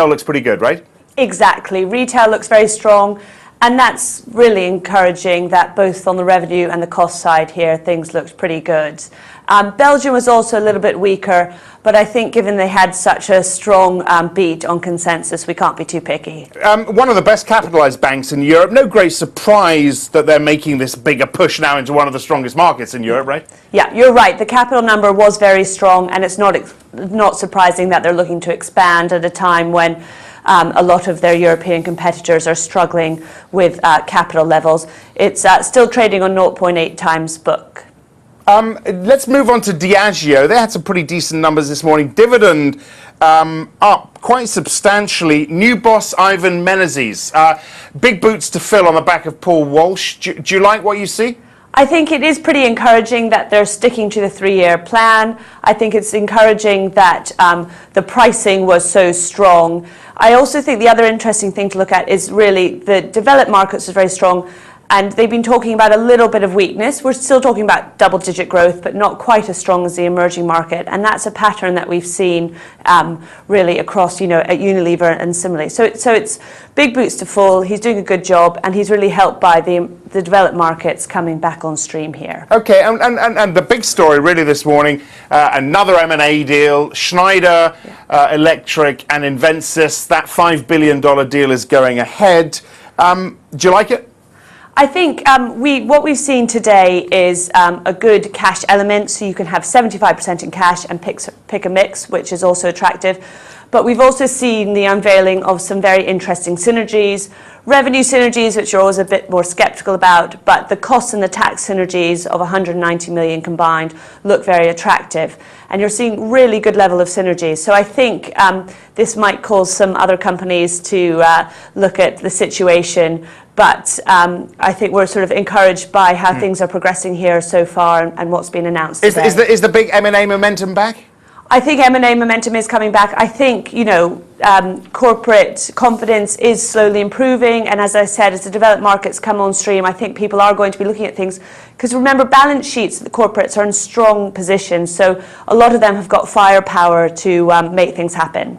looks pretty good, right? Exactly. Retail looks very strong, and that's really encouraging that both on the revenue and the cost side here, things looked pretty good. Belgium was also a little bit weaker, but I think given they had such a strong beat on consensus, we can't be too picky. One of the best capitalised banks in Europe. No great surprise that they're making this bigger push now into one of the strongest markets in Europe, right? Yeah, you're right. The capital number was very strong, and it's not surprising that they're looking to expand at a time when a lot of their European competitors are struggling with capital levels. It's still trading on 0.8 times book. Let's move on to Diageo. They had some pretty decent numbers this morning. Dividend up quite substantially. New boss Ivan Menezes. Big boots to fill on the back of Paul Walsh. Do you like what you see? I think it is pretty encouraging that they're sticking to the 3-year plan. I think it's encouraging that the pricing was so strong. I also think the other interesting thing to look at is really the developed markets are very strong, and they've been talking about a little bit of weakness. We're still talking about double-digit growth, but not quite as strong as the emerging market, and that's a pattern that we've seen really across, at Unilever and similarly. So it's big boots to fill. He's doing a good job, and he's really helped by the developed markets coming back on stream here. Okay, and the big story really this morning, another M&A deal, Schneider Electric and Invensys. That $5 billion deal is going ahead. Do you like it? I think what we've seen today is a good cash element, so you can have 75% in cash and pick a mix, which is also attractive. But we've also seen the unveiling of some very interesting synergies, revenue synergies, which you're always a bit more skeptical about, but the costs and the tax synergies of 190 million combined look very attractive. And you're seeing really good level of synergies. So I think this might cause some other companies to look at the situation. But I think we're sort of encouraged by how things are progressing here so far and what's been announced today. Is the big M&A momentum back? I think M&A momentum is coming back. I think, corporate confidence is slowly improving. And as I said, as the developed markets come on stream, I think people are going to be looking at things. Because remember, balance sheets of the corporates are in strong positions. So a lot of them have got firepower to make things happen.